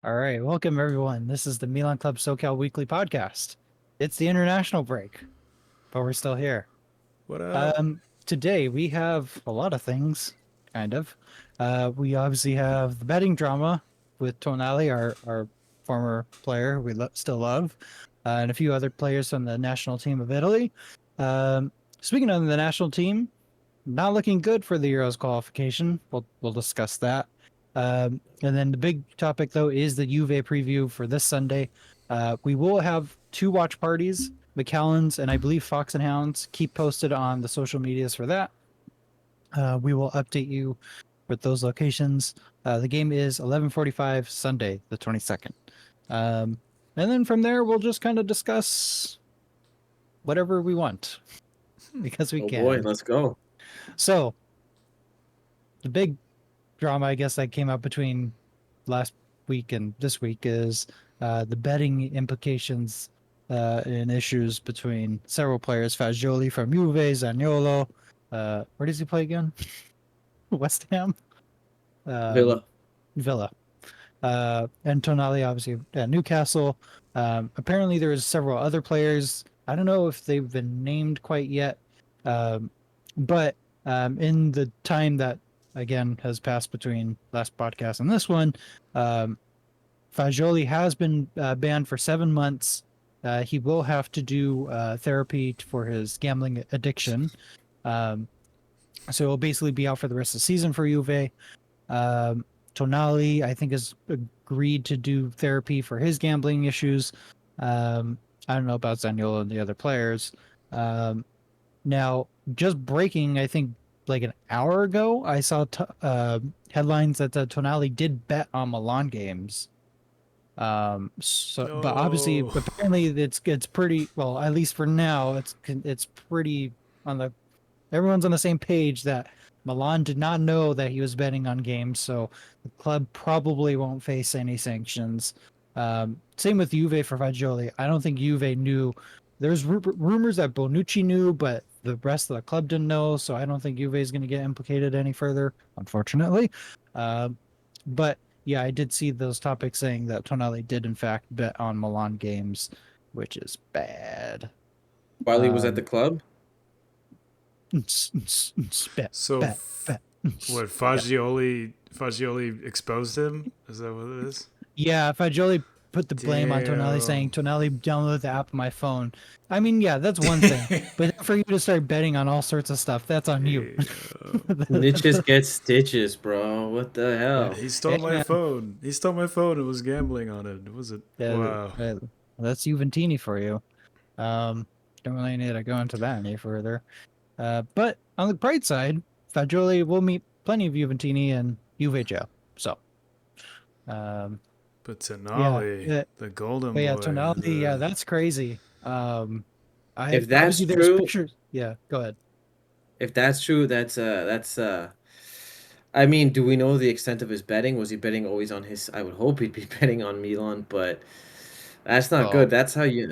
All right, welcome everyone. This is the Milan Club SoCal Weekly Podcast. It's the international break, but we're still here. What up? Today we have a lot of things, kind of. We obviously have the betting drama with Tonali, our former player still love, and a few other players from the national team of Italy. Um, Speaking of the national team, not looking good for the Euros qualification. We'll discuss that. And then the big topic though is the Juve preview for this Sunday. We will have two watch parties, McAllen's and I believe Fox and Hounds. Keep posted on the social medias for that. We will update you with those locations. The game is 11:45 Sunday, the 22nd. And then from there we'll just kind of discuss whatever we want because we Oh boy, can. let's go. So the big drama, I guess, that came out between last week and this week is the betting implications and issues between several players. Fagioli from Juve, Zaniolo. Where does he play again? West Ham? Villa. Villa. And Tonali, obviously, at Newcastle. Apparently, there's several other players. I don't know if they've been named quite yet. But in the time that again has passed between last podcast and this one, Fagioli has been banned for 7 months. He will have to do therapy for his gambling addiction. So he'll basically be out for the rest of the season for Juve. Tonali, I think, has agreed to do therapy for his gambling issues. I don't know about Zaniolo and the other players. Now, just breaking, I think, like an hour ago, I saw headlines that Tonali did bet on Milan games. But obviously, No. apparently, it's pretty well. At least for now, it's pretty on the. Everyone's on the same page that Milan did not know that he was betting on games, so the club probably won't face any sanctions. Same with Juve for Fagioli. I don't think Juve knew. There's rumors that Bonucci knew, but the rest of the club didn't know, so I don't think Juve is going to get implicated any further, unfortunately. But yeah, I did see those topics saying that Tonali did in fact bet on Milan games, which is bad. While he was at the club? Bet, So, bet, bet. what? Yeah. Fagioli exposed him. Is that what it is? Yeah, if Fagioli put the blame on Tonali, saying Tonali download the app on my phone. I mean, yeah, that's one thing. But for you to start betting on all sorts of stuff, that's on you. Niches get stitches, bro. What the hell? He stole my phone. He stole my phone and was gambling on it. Was it? Wow. That's Juventini for you. Don't really need to go into that any further. But on the bright side, Fagioli will meet plenty of Juventini and Juve jail. So, But Tonali, the golden boy. yeah, Tonali, yeah, that's crazy. If that's obviously there's true, pictures. Yeah, go ahead. if that's true, that's I mean, do we know the extent of his betting? Was he betting always on his I would hope he'd be betting on Milan, but that's not good. That's how you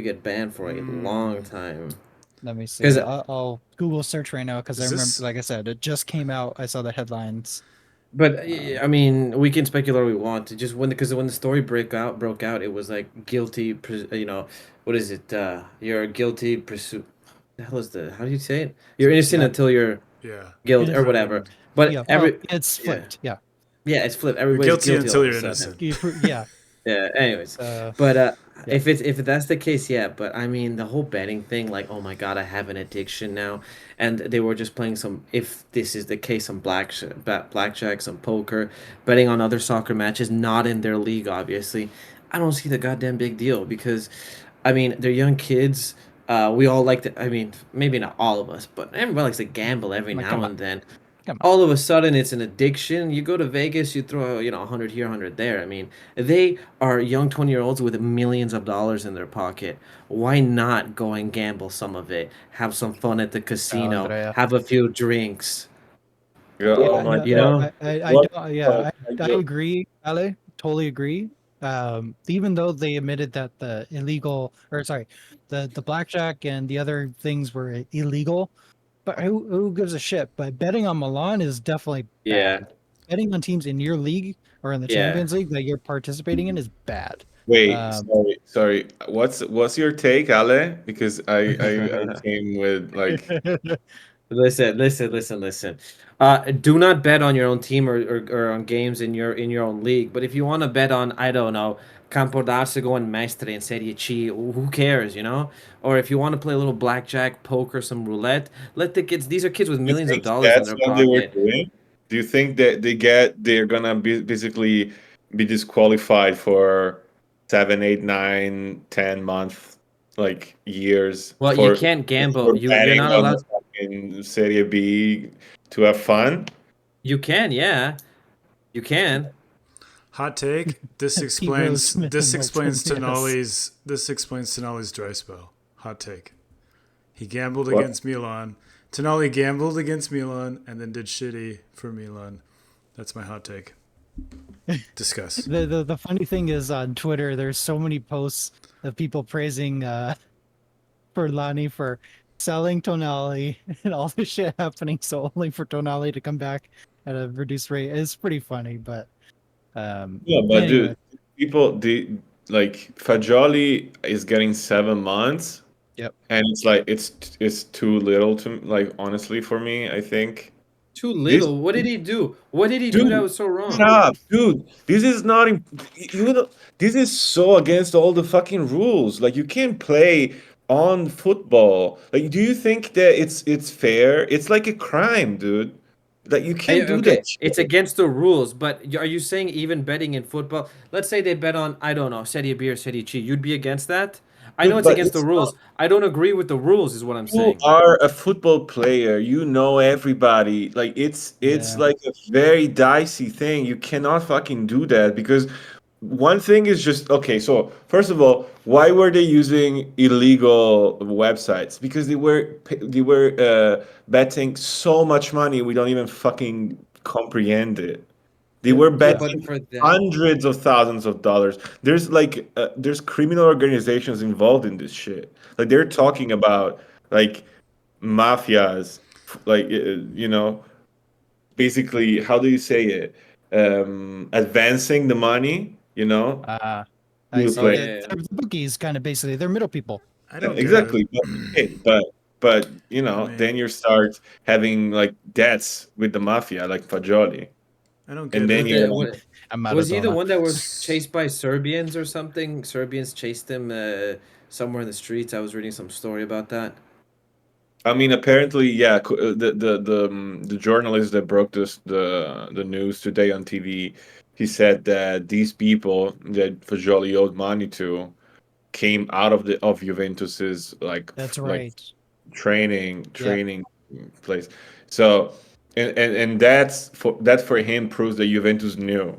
get banned for a long time. Let me see. Because I'll Google search right now because I remember, this- like I said, it just came out. I saw the headlines. But I mean, we can speculate all we want. Just when the story broke out, it was like guilty. What is it? You're guilty. The hell is the? How do you say it? You're innocent until you're Yeah. guilty or whatever. But Yeah, it's flipped. Yeah. Yeah, it's flipped. You're Everybody's guilty guilty until all of you're a sudden. innocent. Yeah. Yeah. Anyways, but if that's the case, yeah. But I mean, the whole betting thing, like, oh my god, I have an addiction now, and they were just playing some. If this is the case, some blackjack, some poker, betting on other soccer matches, not in their league, obviously. I don't see the goddamn big deal because, I mean, they're young kids. We all like to. I mean, maybe not all of us, but everybody likes to gamble every Like, now and then. Come on. All of a sudden it's an addiction. You go to Vegas, you throw 100 here, 100 there. I mean, they are young 20-year-olds with millions of dollars in their pocket. Why not go and gamble some of it? Have some fun at the casino, Andrea. have a few drinks. Yeah, oh my You know? I agree, Ale. Totally agree. Even though they admitted that the blackjack and the other things were illegal, but who gives a shit? But betting on Milan is definitely Yeah. bad. betting on teams in your league or in the Yeah. Champions League that you're participating in is bad. Wait, Um, sorry. What's your take, Ale? Because I came with like Listen. Do not bet on your own team or on games in your own league. But if you want to bet on, I don't know, Campo d'Arsigo and Mestre and Serie C, who cares, you know? Or if you want to play a little blackjack, poker, some roulette, let the kids. These are kids with you millions of think dollars in that's their what they were pocket. doing? Do you think that they're gonna be basically be disqualified for 7, 8, 9, 10 month like years Well, you for can't gamble. You're betting not on the allowed. fucking Serie B to have fun? You can, yeah, you can. Hot take. This Pete Rose, explains Smith, and this Milton, explains yes. Tonali's dry spell. Hot take. He gambled What? against Milan. Tonali gambled against Milan and then did shitty for Milan. That's my hot take. Discuss. The funny thing is on Twitter, there's so many posts of people praising Lani for selling Tonali and all this shit happening, so only for Tonali to come back at a reduced rate. It's pretty funny, but Yeah, but anyway, dude, people like Fagioli is getting 7 months, yep. and it's like it's too little to like honestly for me. I think Too this little. What did he do? What did he do that dude, was so shut wrong? up, dude. This is not you know, this is so against all the fucking rules. Like you can't play on football. Like, do you think that it's fair? It's like a crime, dude. Like you can't do Okay, that it's shit. against the rules, but are you saying even betting in football? Let's say they bet on, I don't know, Serie B or Serie C. You'd be against that? I know Dude, it's but against the it's not. rules. I don't agree with the rules, is what I'm You saying. are a football player. You know everybody. Like it's Yeah. like a very dicey thing. You cannot fucking do that because one thing is just okay. So first of all, why were they using illegal websites? Because they were betting so much money we don't even fucking comprehend it. They were Yeah, betting but for that, hundreds of thousands of dollars. There's criminal organizations involved in this shit. Like they're talking about like mafias, like basically how do you say it? Advancing the money, Uh, I to see. oh play. yeah, yeah. They're the bookies, kind of basically. They're middle people. I Yeah, don't get it. exactly. But okay, but I then mean, you start having like debts with the mafia, like Fagioli, I don't and get then What it. you're the like, what I'm was he the Maradona. one that was chased by Serbians or something? Serbians chased him somewhere in the streets. I was reading some story about that. I mean, apparently, yeah. The journalist that broke the news today on TV, he said that these people that Fagioli owed money to came out of Juventus's That's like right. training Yep. training place. So and that for him proves that Juventus knew.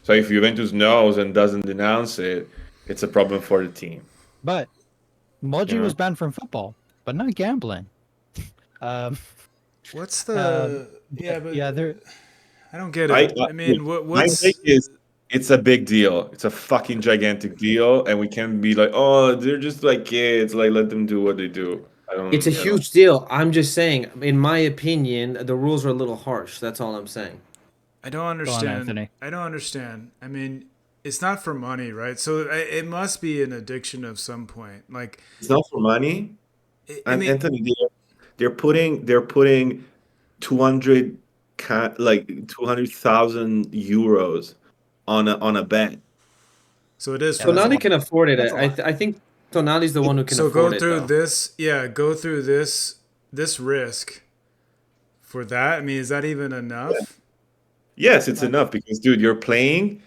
So if Juventus knows and doesn't denounce it, it's a problem for the team. But You Moji know. was banned from football, but not gambling. Um, What's um, the yeah? But yeah, they're I don't get I, it. I dude, mean, my take what's is it's a big deal. It's a fucking gigantic deal, and we can't be like, oh, they're just like kids. Like, let them do what they do. It's a I don't. huge deal. I'm just saying, in my opinion, the rules are a little harsh. That's all I'm saying. I don't go on, understand. Anthony. I don't understand. I mean, it's not for money, right? So it must be an addiction of some point. Like, It's not for money. I And mean, Anthony, they're putting 200 like 200,000 euros on a bet. so it is Yeah, for that's a Tonali lot. money. can afford it. That's a lot. I think Tonali's the one who can So go afford it, through though. this, yeah, go through this risk for that. I mean, is that even enough? Yes, it's Uh, enough because, dude, you're playing.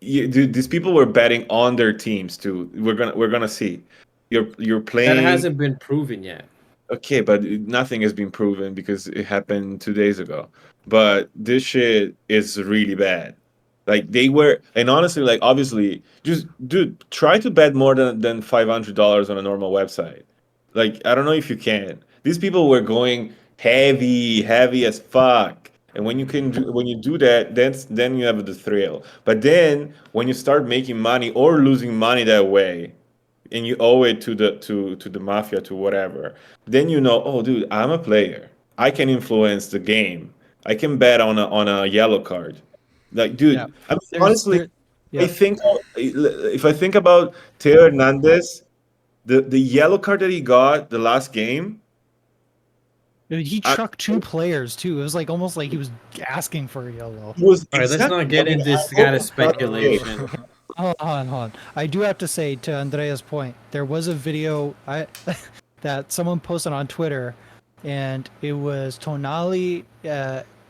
Dude, these people were betting on their teams too. We're gonna see. You're That playing. hasn't been proven yet. Okay, but nothing has been proven because it happened 2 days ago. But this shit is really bad. Like they were, and honestly, like obviously, just dude, try to bet more than $500 on a normal website. Like I don't know if you can. These people were going heavy, heavy as fuck. And when you do that, then you have the thrill. But then when you start making money or losing money that way, and you owe it to the mafia to whatever, then oh dude, I'm a player, I can influence the game, I can bet on a yellow card. Like, dude, Yeah. I mean, There's honestly, there. I Yeah. think if I think about Teo Hernandez, the yellow card that he got the last game, Dude, he I, chucked two players too. It was like almost like he was asking for a yellow. he was All right, let's not exactly. I get mean, in I this hope kind of it's not the case. speculation. Hold on. I do have to say, to Andrea's point, there was a video that someone posted on Twitter, and it was Tonali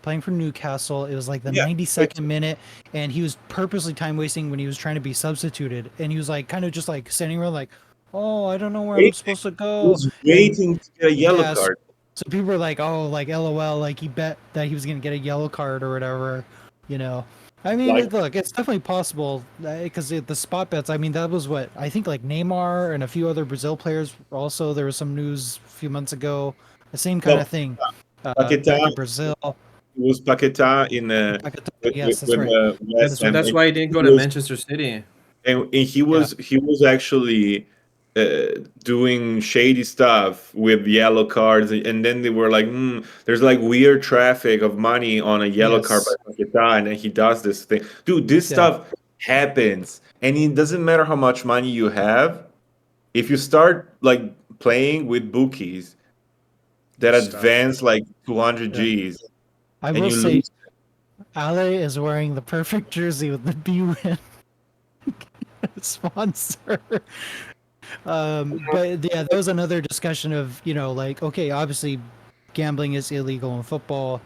playing for Newcastle. It was like the Yeah, 92nd minute, and he was purposely time wasting when he was trying to be substituted, and he was like kind of just like standing around like, oh, I don't know where I'm waiting. supposed to He go, was and waiting to get a yellow yeah, card. so people were like, oh, like LOL, like he bet that he was gonna get a yellow card or whatever, you know. I mean, Like, look, it's definitely possible because the spot bets. I mean, that was what I think, like Neymar and a few other Brazil players. Also, there was some news a few months ago, the same kind no, of thing. Paquetá, Back in Brazil. it was Paquetá in Yes, that's with right. West Ham, That's and why he didn't he go to was Manchester City. and Yeah. he was actually doing shady stuff with yellow cards, and then they were like, "There's like weird traffic of money on a yellow card Yes. by Paquetá," and then he does this thing. Dude, this Yeah. stuff happens, and it doesn't matter how much money you have. If you start like playing with bookies that Stuff. advance like 200 Yeah. Gs, I and will you say, lose, Ale is wearing the perfect jersey with the B-Win sponsor. But yeah, that was another discussion of, like, okay, obviously gambling is illegal in football,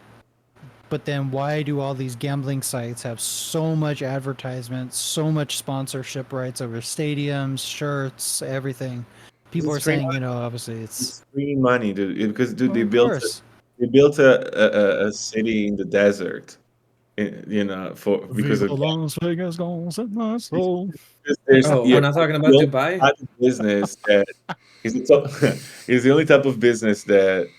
but then why do all these gambling sites have so much advertisement, so much sponsorship rights over stadiums, shirts, everything? People it's are free saying, money. obviously It's free money, dude. Because dude, well, of course. they built a city in the desert, for because Viva of Las Vegas, gonna set my soul. there's Oh, we're not talking the about only Dubai? type of business that is the top, is the only type of business that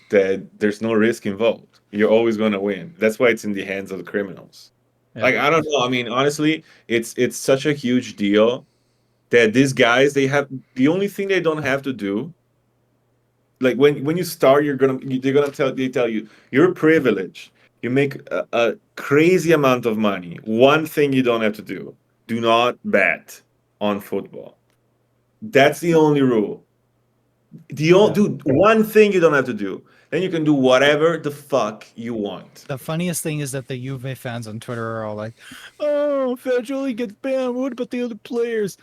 there's no risk involved. You're always going to win. That's why it's in the hands of the criminals. Yeah. Like, I don't know. I mean, honestly, it's such a huge deal that these guys, they have the only thing they don't have to do. Like when you start, they're gonna tell you you're privileged. You make a crazy amount of money. One thing you don't have to do: do not bet on football. That's the only rule. Yeah. Dude, one thing you don't have to do. Then you can do whatever the fuck you want. The funniest thing is that the Juve fans on Twitter are all like, "Oh, Fagioli gets banned. What about the other players?"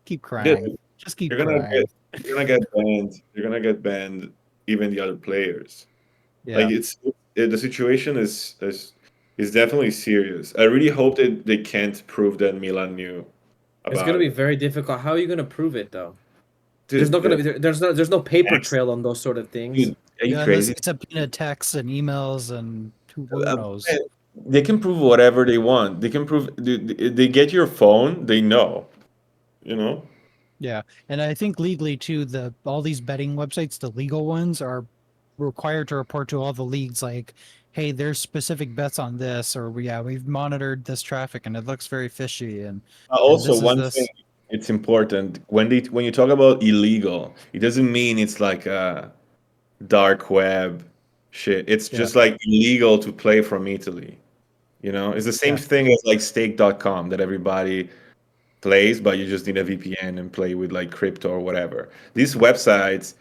Keep crying. Dude, Just keep you're gonna crying. you're gonna get banned. You're gonna get banned. Even the other players. Like Yeah. the situation is definitely serious. I really hope that they can't prove that Milan knew It's about gonna be it. very difficult. How are you gonna prove it though? There's Dude, not gonna be there's no paper that's- trail on those sort of things. dude, are you Yeah, unless crazy? it's subpoena texts and emails and who Uh, knows. man, they can prove whatever they want. They can prove they get your phone, they know. You know? Yeah. And I think legally too, all these betting websites, the legal ones, are required to report to all the leagues like, hey, there's specific bets on this, or yeah, we've monitored this traffic and it looks very fishy, and Also, this is one thing this. it's important when you talk about illegal, it doesn't mean it's like a dark web shit. It's Yeah. just like illegal to play from Italy. It's the same Yeah. thing as like stake.com that everybody plays, but you just need a VPN and play with like crypto or whatever. These websites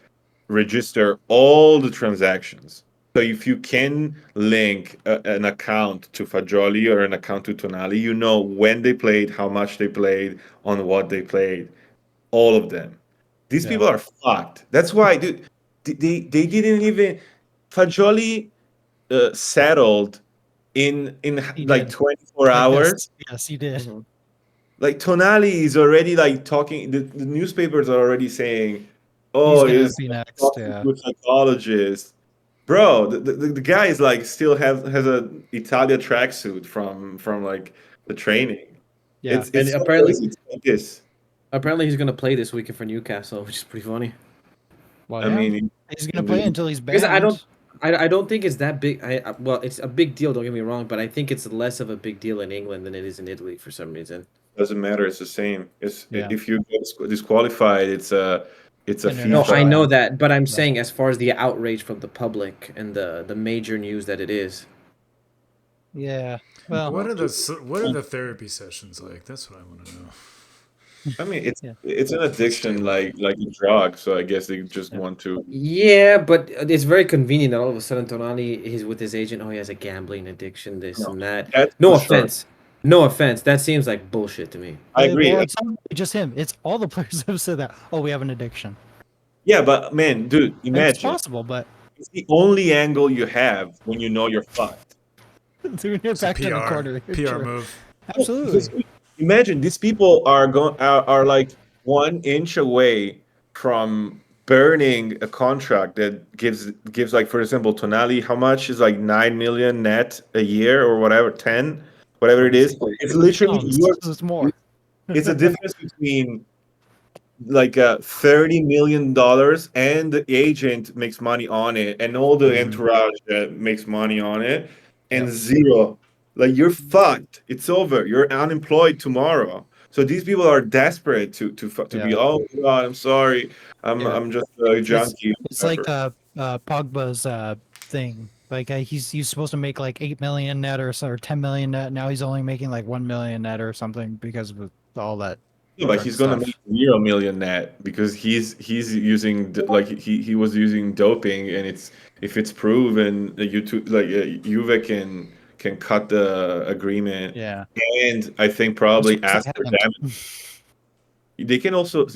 register all the transactions. So if you can link an account to Fagioli or an account to Tonali, you know when they played, how much they played, on what they played, all of them. These Yeah. people are fucked. That's why, dude, they didn't even Fagioli settled in He like did. 24 hours. Yes, he did. Mhm. Like Tonali is already like talking. The newspapers are already saying, He's "Oh, gonna is be next. talking Yeah. to a psychologist." Bro, the guy is like still has a Italia tracksuit from like the training. Yeah. And It's so crazy. It's like this. apparently he's gonna play this weekend for Newcastle, which is pretty funny. Well, I yeah. mean, He's gonna play until he's Because banned. I don't think it's that big. Well, it's a big deal. Don't get me wrong, but I think it's less of a big deal in England than it is in Italy for some reason. doesn't matter. It's the same. Yeah. If you get disqualified, it's a fee No, International I know ban. fine. that, but I'm Yeah. saying as far as the outrage from the public and the major news that it is. Yeah. Well, What are the therapy sessions like? That's what I want to know. I mean, it's Yeah. it's an addiction Stable. like a drug. So I guess they just Yeah. want to. Yeah, but it's very convenient that all of a sudden Tonali is with his agent. Oh, he has a gambling addiction, this No, and that. that's No for sure. offense. No offense. That seems like bullshit to me. I agree. Well, it's not just him. It's all the players have said that. Oh, we have an addiction. Yeah, but man, dude, And it's imagine possible, but it's the only angle you have when you know you're fucked. when you're It's a back in the PR corner, PR true. move. Absolutely. Because imagine these people are like 1 inch away from burning a contract that gives like, for example, Tonali, how much is like 9 million net a year or whatever, 10, whatever it is. It's literally It's more. it's a difference between like $30 million and the agent makes money on it and all the Mhm. entourage that makes money on it and Yep. zero. Like you're fucked. It's over. You're unemployed tomorrow. So these people are desperate to be, Yeah. oh my God, I'm sorry, Yeah. I'm just a It's junkie. it's like Whatever. Pogba's thing. Like he's supposed to make like 8 million net or 10 million net. Now he's only making like 1 million net or something because of all that Yeah, but drug he's gonna stuff. make 0 million net because he's using like he was using doping, and if it's proven that Juve can cut the agreement, Yeah. and I think I'm probably surprised ask they for haven't. damage. They can also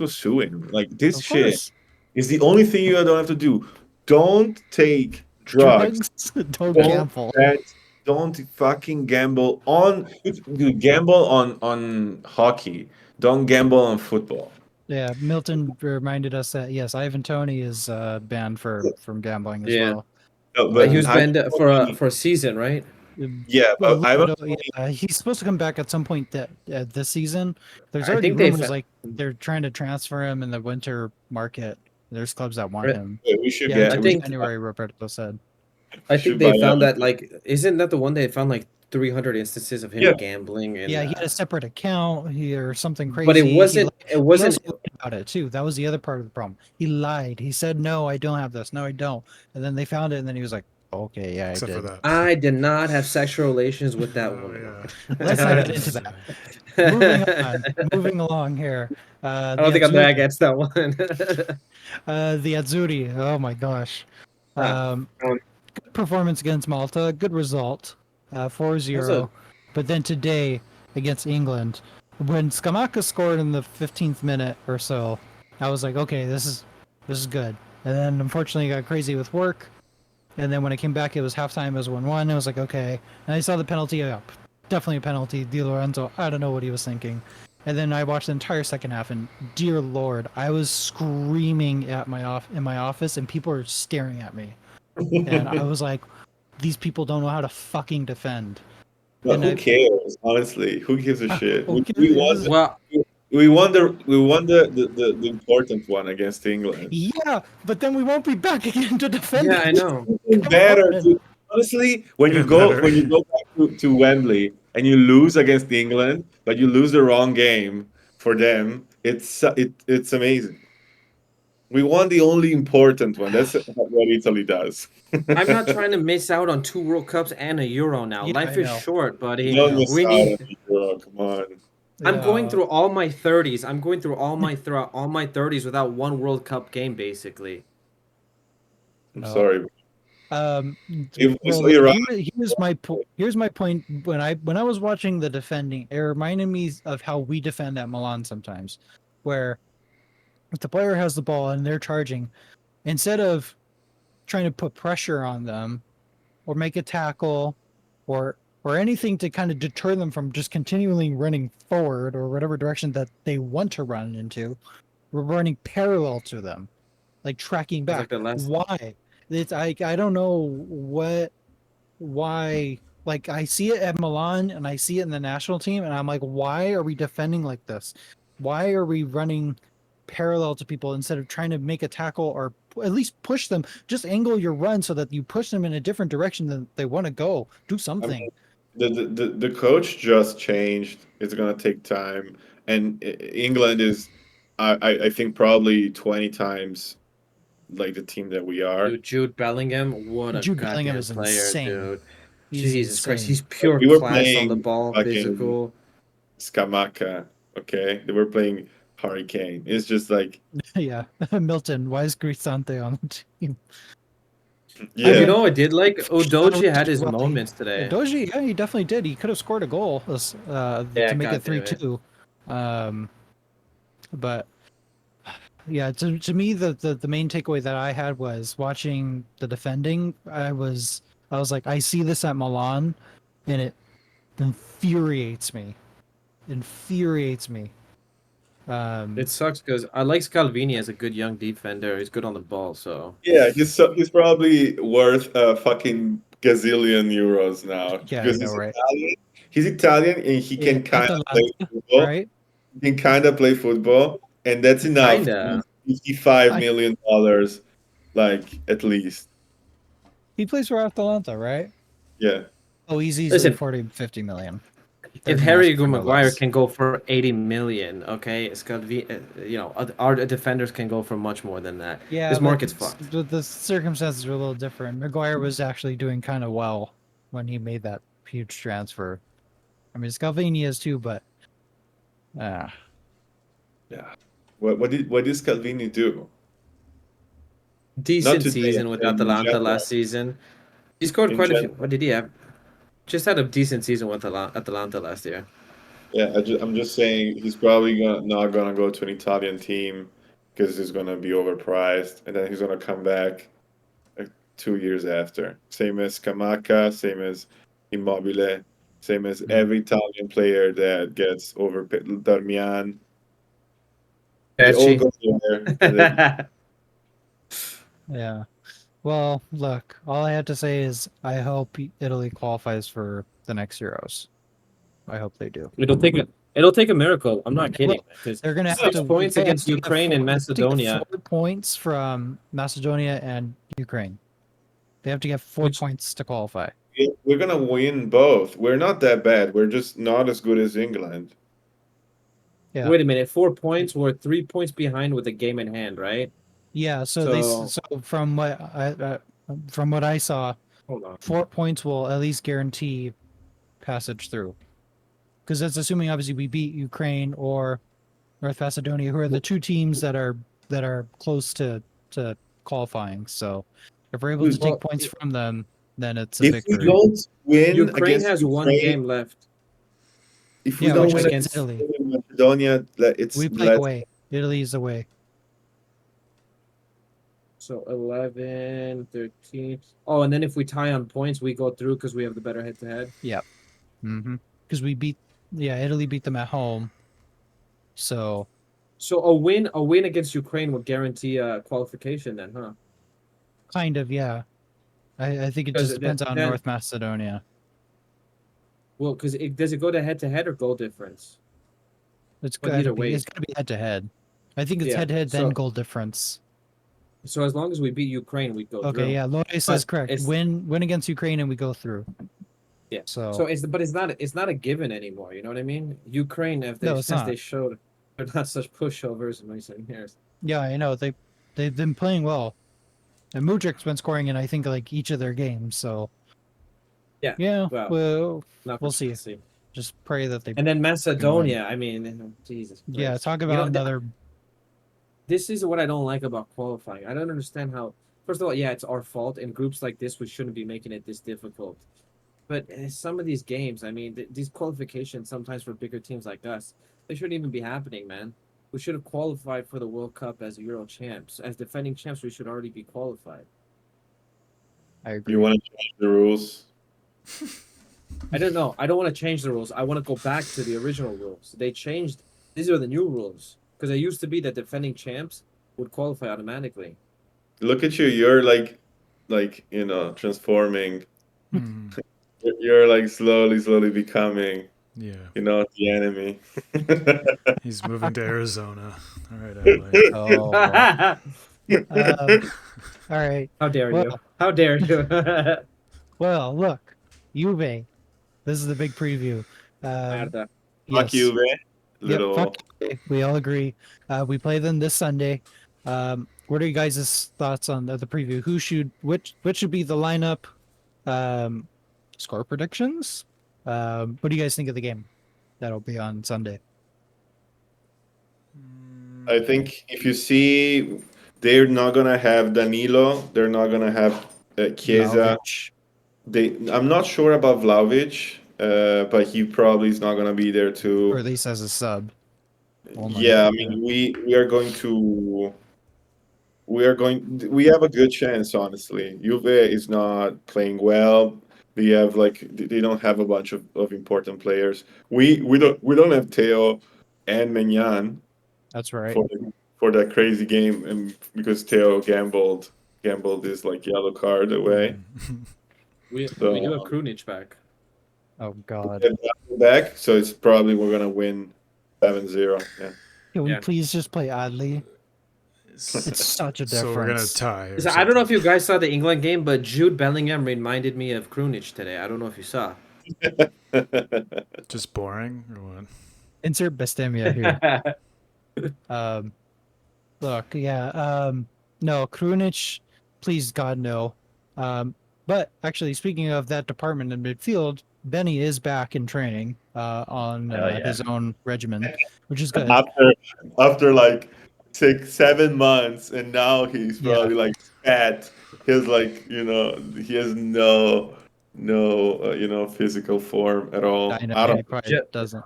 sue him. Like this Of shit course. is the only thing you don't have to do. Don't take drugs. Drugs. Don't Don't gamble. bet. Don't fucking gamble on. You gamble on hockey. Don't gamble on football. Yeah, Milton reminded us that yes, Ivan Tony is banned from gambling as Yeah. well. No, He but was Ivan banned Toney, for a season, right? yeah, A but little Ivan bit Toney, yeah, he's supposed to come back at some point that this season. There's I already think they rumors like fa- they're trying to transfer him in the winter market. There's clubs that want him. yeah, we should Yeah, in I get we think January, Roberto said. I think should they buy found him. that like isn't that the one they found like 300 instances of Yeah, him gambling and Yeah, he had a separate account here or something but it crazy. wasn't it He wasn't also lied about it too. That was the other part of the problem. He lied. He said, "No, I don't have this. No, I don't." And then they found it, and then he was like, "Okay, yeah, I Except for did." that. I did not have sexual relations with that Oh woman. yeah. Let's not get into that. Moving on. Moving along here. I The don't think I'm that Azzurri. against that one. The Azzurri. Oh my gosh. Ah, Good performance against Malta. Good result. that's a 4-0. But then today against England, when Skamaka scored in the 15th minute or so, I was like, okay, this is good. And then unfortunately, I got crazy with work. And then when I came back, it was halftime. It was 1-1. I was like, okay. And I saw the penalty. Definitely a penalty. Di Lorenzo. I don't know what he was thinking. And then I watched the entire second half, and dear Lord, I was screaming at in my office, and people were staring at me. And I was like, these people don't know how to fucking defend. but And who cares? Honestly, who gives a shit? We won. well, We won the important one against England. yeah, but then we won't be back again to defend yeah, I it. know. Even Come better. on. Honestly, when you Even go better. when you go back to Wembley and you lose against England, but you lose the wrong game for them, it's amazing. We won the only important one. That's what Italy does. I'm not trying to miss out on 2 World Cups and a Euro now. Yeah, Life I is know. short, I buddy. Don't know. miss We out on need. the Euro. Come on. I'm going Yeah. through all my 30s. I'm going through all my 30s without one World Cup game, basically. I'm No. sorry. We saw Well, Iran. here's my point. When I was watching the defending, it reminded me of how we defend at Milan sometimes, where if the player has the ball and they're charging, instead of trying to put pressure on them or make a tackle or anything to kind of deter them from just continually running forward or whatever direction that they want to run into, we're running parallel to them, like tracking It's like back. the last. Why? It's I don't know why. Like I see it at Milan and I see it in the national team, and I'm like, why are we defending like this? Why are we running parallel to people instead of trying to make a tackle or at least push them? Just angle your run so that you push them in a different direction than they want to go. Do I mean, something. the coach just changed. It's gonna take time, and England is, I think probably 20 times like the team that we are. Dude, Jude Bellingham, what a Jude Bellingham goddamn is player, insane. dude. He's Jesus Christ, insane. he's pure We were class on the playing ball, fucking physical. Skamaka. Okay, they were playing Hurricane. It's just like, Yeah, Milton. Why is Grisante on the team? yeah, You know, I did like Well, Udoji had his well, moments today. Doji, yeah, he definitely did. He could have scored a goal Yeah, to make it God damn it. 3-2. But yeah, to me, the main takeaway that I had was watching the defending. I was like, I see this at Milan, and it infuriates me. Infuriates me. It sucks because I like Scalvini as a good young defender. He's good on the ball, so yeah. He's probably worth a fucking gazillion euros now Yeah, I because know, right? He's Italian and he Yeah, can kind of play Atalanta, football. right? He can kind of play football, and that's enough. kinda. $55 I, million, like at least. he plays for Atalanta, right? Yeah. Oh, he's easily Listen, 40-50 million. They're if gonna ask Harry for no Maguire less. can go for 80 million, okay, Scalvini, our defenders can go for much more than that. Yeah, This but market's fucked. the circumstances are a little different. Maguire was actually doing kind of well when he made that huge transfer. I mean, Scalvini is too, but uh, Yeah. What did Scalvini do? Not Decent today, season with in Atalanta general. last season. He scored In quite a few. general. What did he have? Just had a decent season with Atalanta last year. Yeah, I'm just saying he's probably not gonna go to an Italian team because he's gonna be overpriced, and then he's gonna come back like 2 years after. Same as Scamacca, same as Immobile, same as every Italian player that gets overpaid. Darmian, they all Pesci. go there, and then yeah. Well, look, all I have to say is I hope Italy qualifies for the next Euros. I hope they do. It'll take a miracle. I'm not kidding. Well, Because they're gonna have 6 to points they have against to get Ukraine and they have to get Macedonia. 4 points from Macedonia and Ukraine. They have to get 4 points to qualify. we're gonna win both. We're not that bad. We're just not as good as England. Yeah. Wait a minute, 4 points. We're 3 points behind with a game in hand, right? Yeah, so So so from what I saw, hold on. 4 points will at least guarantee passage through. Because that's assuming obviously we beat Ukraine or North Macedonia, who are the two teams that are close to qualifying. So if we're able to Well, take points from them, then it's a If we victory. don't win Ukraine against has one Ukraine, game left. if we Yeah, don't which is win against against Italy. Macedonia, it's We play less. away. Italy's away. So 11, 13. Oh, and then if we tie on points, we go through because we have the better head-to-head. Yep. Because Italy beat them at home. So So a win against Ukraine would guarantee qualification then, huh? kind of, yeah. I think it Because just depends on then, North Macedonia. well, because does it go to head-to-head or goal difference? It's But gotta either be way, it's gotta be head to head. I think it's Yeah, head to head then so- goal difference. So as long as we beat Ukraine, we go through. Okay, yeah, Lore says But correct. it's- Win against Ukraine and we go through. Yeah. So, So it's not a given anymore. You know what I mean? Ukraine, No, it's as not. they showed, they're not such pushovers in recent years. yeah, I know they've been playing well, and Mudrik's been scoring in I think like each of their games. So Yeah, yeah, well, Not for we'll see. Chelsea. Just pray that they And then win. Macedonia. I mean, Jesus. Yeah, Christ. talk You about know, another. This is what I don't like about qualifying. I don't understand how. First of all, yeah, it's our fault. In groups like this, we shouldn't be making it this difficult. But some of these games, I mean, these qualifications sometimes for bigger teams like us, they shouldn't even be happening, man. We should have qualified for the World Cup as Euro champs. As defending champs, we should already be qualified. I agree. You want to change the rules? I don't know. I don't want to change the rules. I want to go back to the original rules. They changed. These are the new rules. Because it used to be that defending champs would qualify automatically. Look at you. You're like transforming. Hmm. You're like slowly becoming, Yeah. the enemy. He's moving to Arizona. All right, Adelaide. Oh, all right. How dare you? Well- How dare you? Well, look, Juve. This is the big preview. Merda. Fuck you, man. Little. fuck Juve. We all agree. We play them this Sunday. What are you guys' thoughts on the preview? Which should be the lineup? score predictions. What do you guys think of the game? That'll be on Sunday. I think if you see, they're not gonna have Danilo. They're not gonna have Chiesa. Vlahovic. I'm not sure about Vlahovic, but he probably is not gonna be there Or too. at least as a sub. Only. Yeah, I mean, we are going to. We have a good chance, honestly. Juve is not playing well. They have they don't have a bunch of important players. We don't have Theo and Menyan That's right. for that crazy game, and because Theo gambled this yellow card away. We So, do have Krunic back. Oh God. get that back, so it's probably we're gonna win 7-0. Yeah. Can we Yeah. please just play Adley? It's such a difference. So we're gonna tie. or So I don't know if something. you guys saw the England game, but Jude Bellingham reminded me of Krunic today. I don't know if you saw. Just boring or what? Insert Bestemia here. Look, yeah. No, Krunic, please God no. But actually, speaking of that department in midfield, Benny is back in training on his own regimen, which is good. after 6-7 months, and now he's probably fat. He's he has no physical form at all. I know I he don't. probably doesn't.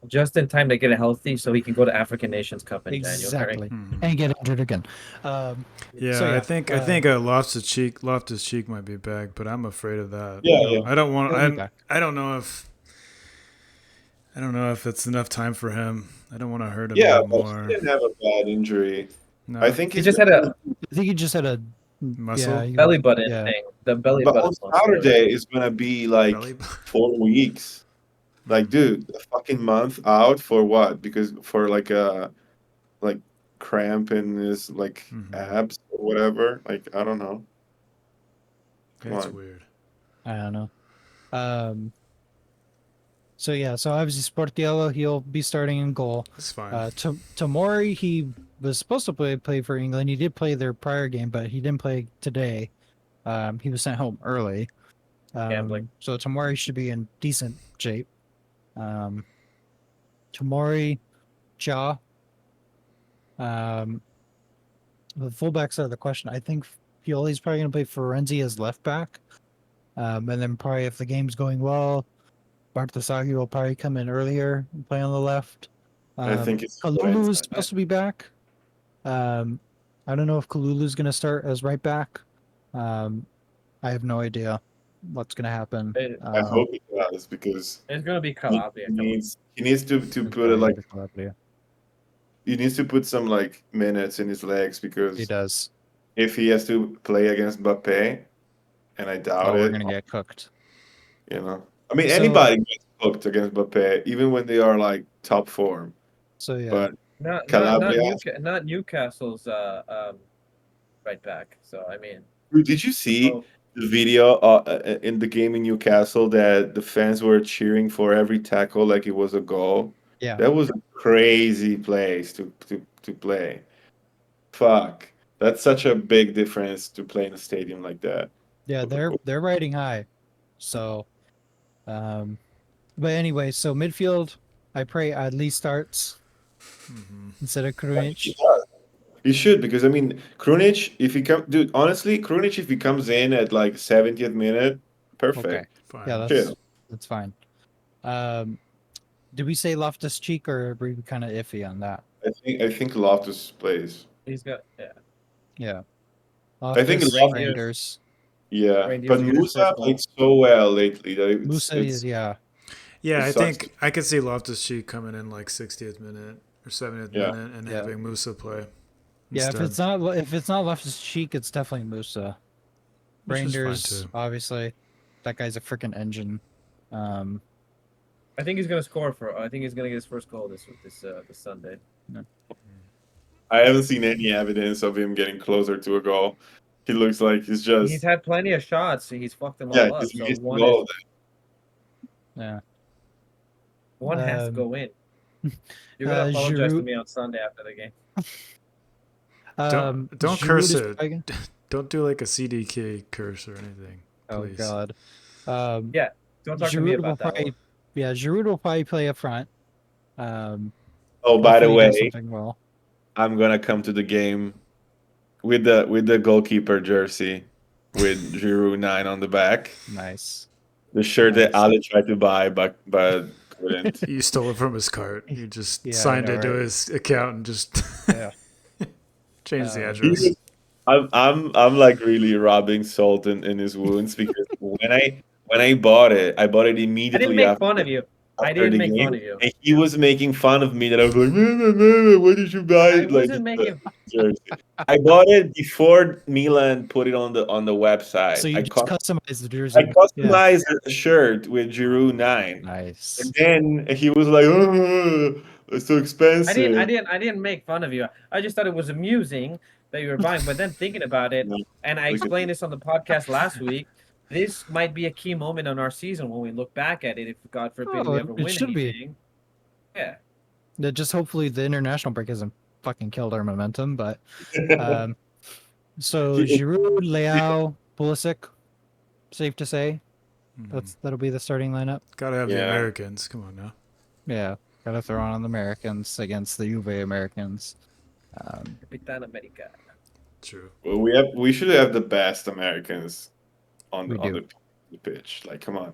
Just in time to get it healthy so he can go to African Nations Cup in January. Exactly. Mhm. And get injured again. Yeah, So, I think Loftus Cheek might be back, but I'm afraid of that. Yeah. I don't want. He'll be back. I don't know if it's enough time for him. I don't want to hurt him Yeah, but more. he didn't have a bad injury. No, I think He just had a I think he just had a Muscle? Yeah, belly button yeah. thing. The belly But button. on Saturday is gonna be belly 4 weeks. Dude, a fucking month out for what? Because for a cramp in his Mhm. abs or whatever. I don't know. Come That's on. weird. I don't know. So yeah, so obviously Sportiello, he'll be starting in goal. It's fine. Tomori, he was supposed to play for England. He did play their prior game, but he didn't play today. He was sent home early. Gambling. So Tomori should be in decent shape. Tomori, Ja. The fullbacks are the question. I think Pioli's probably going to play Florenzi as left back. And then probably if the game's going well, Bartasagi will probably come in earlier and play on the left. I think it's Kalulu Florenzi. is supposed to be back. I don't know if Kalulu's going to start as right back. I have no idea what's going to happen. I hope it does because It's gonna be he Calabria. needs to put he needs to put some minutes in his legs because He does. if he has to play against Mbappe, and I doubt We're it, going to get cooked. I mean So- anybody gets hooked against Mbappe, even when they are top form. So yeah. But Not Calabria. Newcastle's right back. So I mean, Dude, did you see oh, the video in the game in Newcastle that the fans were cheering for every tackle like it was a goal? Yeah. That was a crazy place to play. Fuck. That's such a big difference to play in a stadium like that. Yeah, they're riding high. So but anyway, so midfield, I pray Adli starts instead of Krunic. He should, because I mean Krunic, if he honestly, Krunic if he comes in at 70th minute, perfect. Okay. Fine. Yeah, Chill. that's fine. Did we say Loftus Cheek or were we kind of iffy on that? I think Loftus plays. he's got Yeah. I think Loftus, Loftus- Rangers. Yeah, Rangers but need his Musa first goal. played so well lately that Musa is Yeah, It I sucks. think I could see Loftus Cheek coming in 60th minute or 70th Yeah. minute and Yeah. having Musa play. Yeah, if instead. it's not Loftus Cheek, it's definitely Musa. Which is fine, Rangers, too. obviously. That guy's a freaking engine. I think he's gonna score I think he's gonna get his first goal this Sunday. I haven't seen any evidence of him getting closer to a goal. He looks like he's just He's had plenty of shots. So he's fucked them yeah, all up. he's So missed one goal. Yeah. has to go in. You're gonna apologize to me on Sunday after the game. Don't Giroud curse is it. probably- Don't do a CDK curse or anything. Oh Please. God. Yeah, don't talk to me Giroud will about that probably, one. yeah, Giroud will probably play up front. Oh, by the Hopefully he does way, something well. I'm gonna come to the game with the goalkeeper jersey with Giroud 9 on the back. Nice. The shirt that Nice. Ali tried to buy but couldn't. You stole it from his cart. You just Yeah, I signed know, it to right? his account and just Yeah. changed the He address. was- I'm like really rubbing salt in his wounds because when I bought it I didn't immediately make fun of you. I after didn't the make game, fun of you. and he was making fun of me that I was like, "Meh, why did you buy I it like wasn't the making. jersey?" I bought it before Milan put it on the So website. you just customize the I jersey. Yeah. customized a shirt with Giroud 9, Nice. and then he was like, "Oh, it's so expensive." I didn't make fun of you. I just thought it was amusing that you were buying. But then thinking about it, No, and I look at explained this on the podcast last week. This might be a key moment in our season when we look back at it. If God forbid Oh, we it ever it win should be. anything, yeah. Yeah, just hopefully the international break hasn't fucking killed our momentum. But this. so He- Giroud, Leao, Pulisic, safe to say Mhm. that'll be the starting lineup. Gotta have the Yeah. Americans. Come on now. Yeah, gotta throw on the Americans against the Juve Americans. Capitan America. True. Well, we should have the best Americans on We do. the pitch. Like, come on,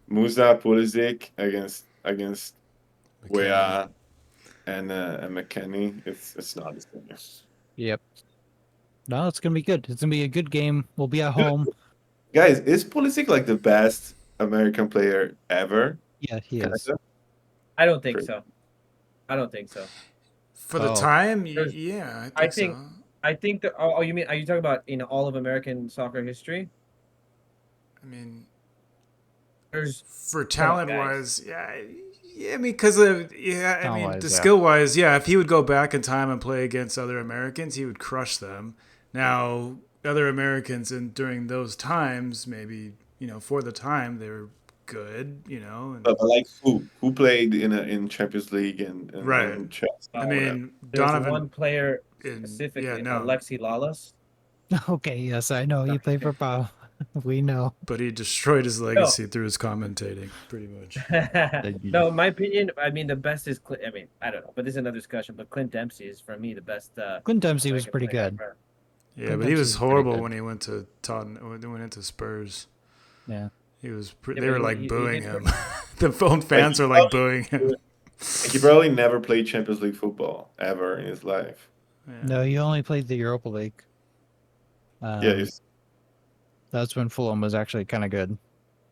Musa Pulisic against McKennie. Wea and McKennie. It's not the same. Yep. No, it's gonna be good. It's gonna be a good game. We'll be at home. Guys, is Pulisic like the best American player ever? Yeah, he is. Kinda? I don't think True. so. I don't think so. For the Oh. time, There's- yeah, I I think think- so. I think that. Oh, you mean? Are you talking about in all of American soccer history? I mean, There's for talent guys. wise, yeah, I mean, because of I mean, Talent-wise, the yeah. skill wise, yeah. If he would go back in time and play against other Americans, he would crush them. Now, other Americans, and during those times, maybe for the time they were good, and But like who played in Champions League and Right. Chelsea? I or whatever? mean, there's Donovan. one player in- specifically, yeah, no, Alexi Lalas. Okay, yes, I know. You play for Pau. We know. but he destroyed his legacy through his commentating, pretty much. No, in my opinion, I mean the best is. I mean, I don't know, but this is another discussion. But Clint Dempsey is for me the best. Clint Dempsey was American pretty player good. ever. Yeah, Clint but he was Dempsey's pretty horrible good. when he went to Tottenham. When he went into Spurs. Yeah. He was. Yeah, They but were he- like he booing did- him. The phone fans are like booing him. Like, he probably never played Champions League football ever in his life. Yeah. No, he only played the Europa League. Yeah, That's when Fulham was actually kind of good.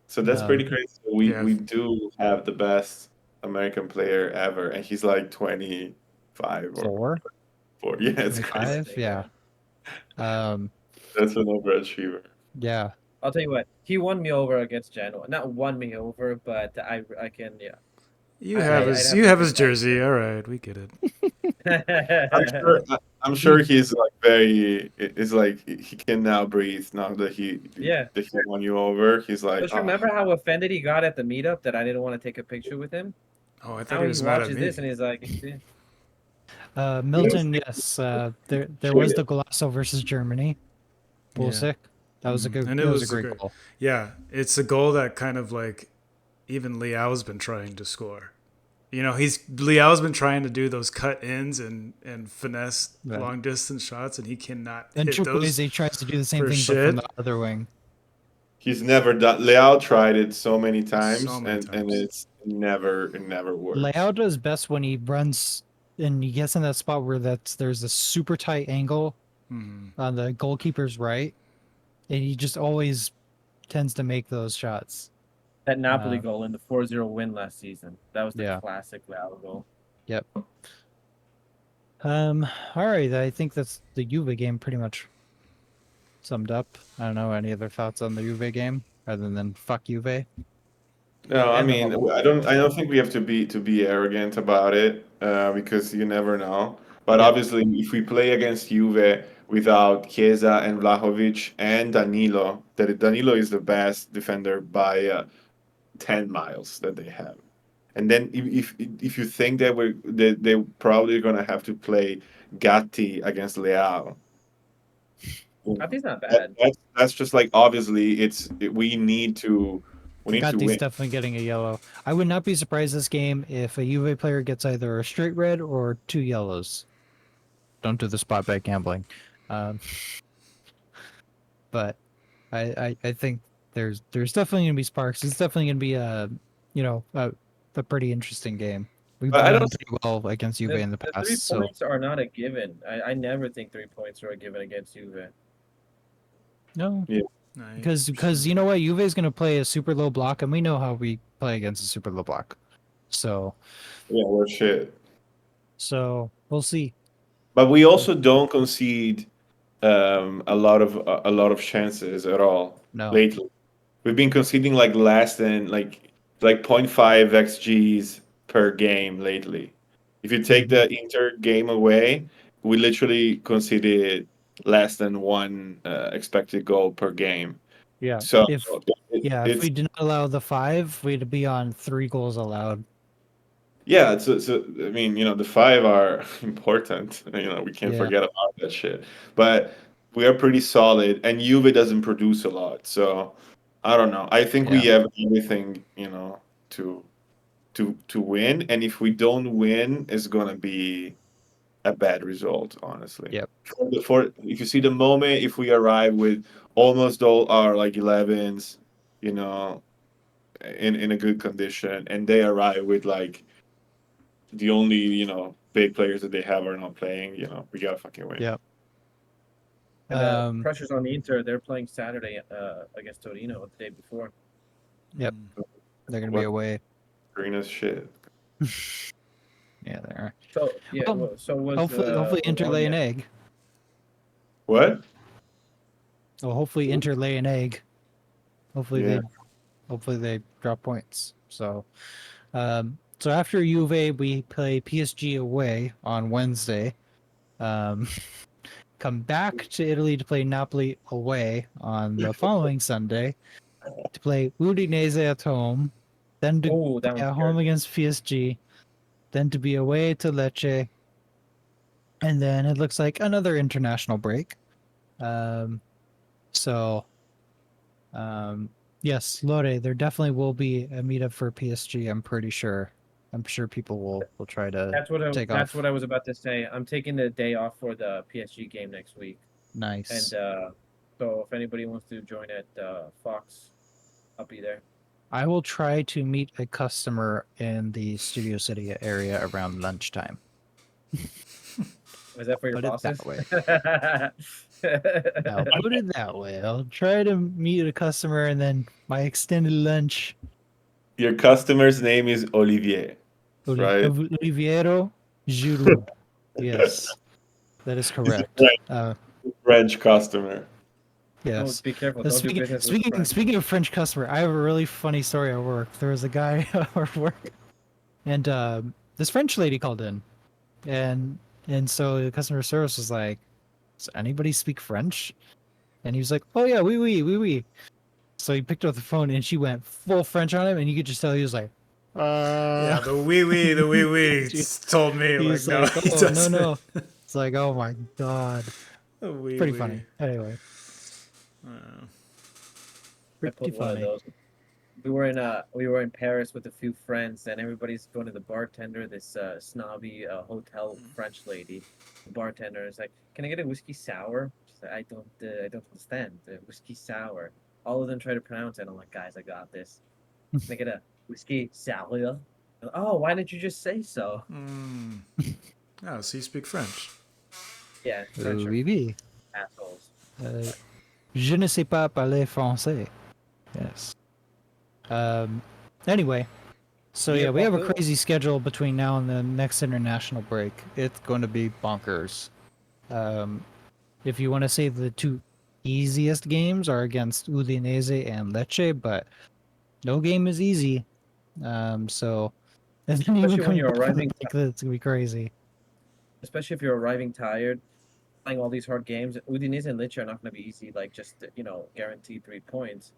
so that's pretty crazy. So we do have the best American player ever, and he's like 25 or 4. Yeah, it's crazy. 25? Yeah. That's an overachiever. Yeah. I'll tell you what, he won me over against Genoa. Not won me over, but I can You I- have I'd his. have You to have give his that jersey. All right, we get it. yeah. I'm sure he's like very. It's like he can now breathe now that he won you over. He's like, Just "Oh, remember how offended he got at the meetup that I didn't want to take a picture with him. Oh, I thought Now he he was mad at watches me. this and he's like, Milton, yes. There was the Golasso versus Germany. Pulisic. That was a good. And That was a great goal. Yeah, it's a goal that kind of like even Leao's been trying to score. Leao's been trying to do those cut ins and finesse Yeah. long distance shots, and he cannot And hit those. Chukwueze tries to do the same for thing, but shit. from the other wing. he's never done." Leao tried it so many times, So many and times. it never worked. Leao does best when he runs and he gets in that spot where there's a super tight angle Mhm. on the goalkeeper's right, and he just always tends to make those shots. that Napoli goal in the 4-0 win last season. That was the Yeah. classic Leao goal. Yep. All right. I think that's the Juve game pretty much summed up. I don't know any other thoughts on the Juve game other than fuck Juve. No, I And the mean, bubble. I don't think we have to be arrogant about it because you never know. But Yeah. obviously, if we play against Juve without Chiesa and Vlahovic and Danilo, that Danilo is the best defender by 10 miles that they have. And then if you think that they're probably gonna have to play Gatti against Leao. I think it's not bad. That's just like obviously we need to We need to Gotti's win. definitely getting a yellow. I would not be surprised this game if a Juve player gets either a straight red or 2 yellows. Don't do the spot bet gambling. Um, but I think there's definitely gonna be sparks. It's definitely gonna be a pretty interesting game. We've I done don't. pretty well against Juve in the The past, 3 points are not a given. I never think 3 points are a given against Juve. no, Yeah. because you know what, Juve is gonna play a super low block, and we know how we play against a super low block. So Yeah, we're shit. we'll see. But we also don't concede a lot of chances at all No. lately. We've been conceding like less than like 0.5 xGs per game lately. If you take the Inter game away, we literally conceded less than one expected goal per game. Yeah. So If it's we did not allow the 5, we'd be on 3 goals allowed. yeah. So I mean, the five are important. We can't Yeah. forget about that shit. But we are pretty solid, and Juve doesn't produce a lot. So I don't know. I think we Yeah. have everything, to to win, and if we don't win, it's gonna be a bad result, honestly. Yep. If you see the moment, if we arrive with almost all our like 11s, in a good condition, and they arrive with like the only big players that they have are not playing, we gotta fucking win. Yep. And pressure's on the Inter. They're playing Saturday against Torino the day before. Yep. They're gonna be away. Green as shit. Yeah, they are. So yeah, Well, so was hopefully Inter lay an egg. What? Oh, hopefully Inter lay an egg. Hopefully Yeah. they drop points. So after Juve, we play PSG away on Wednesday. Come back to Italy to play Napoli away on the following Sunday. To play Udinese at home, then to that play one's at home scary. against PSG, then to be away to Lecce, and then it looks like another international break. Yes, Lore, there definitely will be a meetup for PSG. I'm pretty sure. I'm sure people will try to take off. That's what I was about to say. I'm taking the day off for the PSG game next week. Nice. And so if anybody wants to join at Fox, I'll be there. I will try to meet a customer in the Studio City area around lunchtime. Was that for your Put it bosses? that way. I'll put it that way. I'll try to meet a customer and then my extended lunch. Your customer's name is Olivier, right? Oliviero Giroud. Yes, that is correct. French customer. Yes. Be careful. Don't do business with French. Speaking of French customer, I have a really funny story at work. There was a guy at work, and this French lady called in, and so the customer service was like, "Does anybody speak French?" And he was like, "Oh yeah, oui." So he picked up the phone, and she went full French on him, and you could just tell he was like, Yeah, the wee wee told me He's like, like, no, he oh, doesn't. no. It's like, oh my god. The wee Pretty wee. funny. Anyway. I Pretty pulled one of funny. those. We were in Paris with a few friends, and everybody's going to the bartender. This snobby hotel French lady, the bartender is like, "Can I get a whiskey sour?" She's like, I don't understand whiskey sour. All of them try to pronounce it. I'm like, guys, I got this. Can I get a whiskey sour? Oh, why didn't you just say so? Oh, so you speak French. Yeah, French are Oui. assholes. Je ne sais pas parler français. Yes. Anyway, so yeah, we have a crazy schedule between now and the next international break. It's going to be bonkers. If you want to say the two easiest games are against Udinese and Lecce, but no game is easy. So and then even Especially when coming you're back from the arriving, break, it's gonna be crazy. especially if you're arriving tired, playing all these hard games. Udinese and Lecce are not going to be easy. Like just guaranteed 3 points,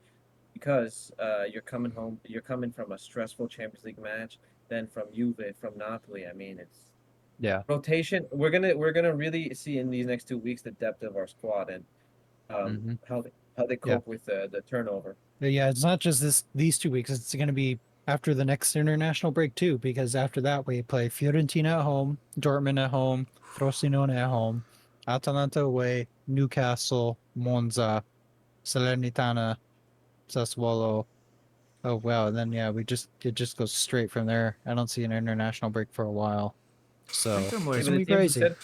because you're coming home. You're coming from a stressful Champions League match, then from Juve, from Napoli. I mean, it's rotation. We're gonna really see in these next 2 weeks the depth of our squad and how they cope with the turnover. Yeah, it's not just these 2 weeks. It's going to be after the next international break too, because after that we play Fiorentina at home, Dortmund at home, Frosinone at home, Atalanta away, Newcastle, Monza, Salernitana, Sassuolo. Oh wow, and then yeah, it just goes straight from there. I don't see an international break for a while, I think so I'm Yeah, it's like but gonna the be teams you crazy. said,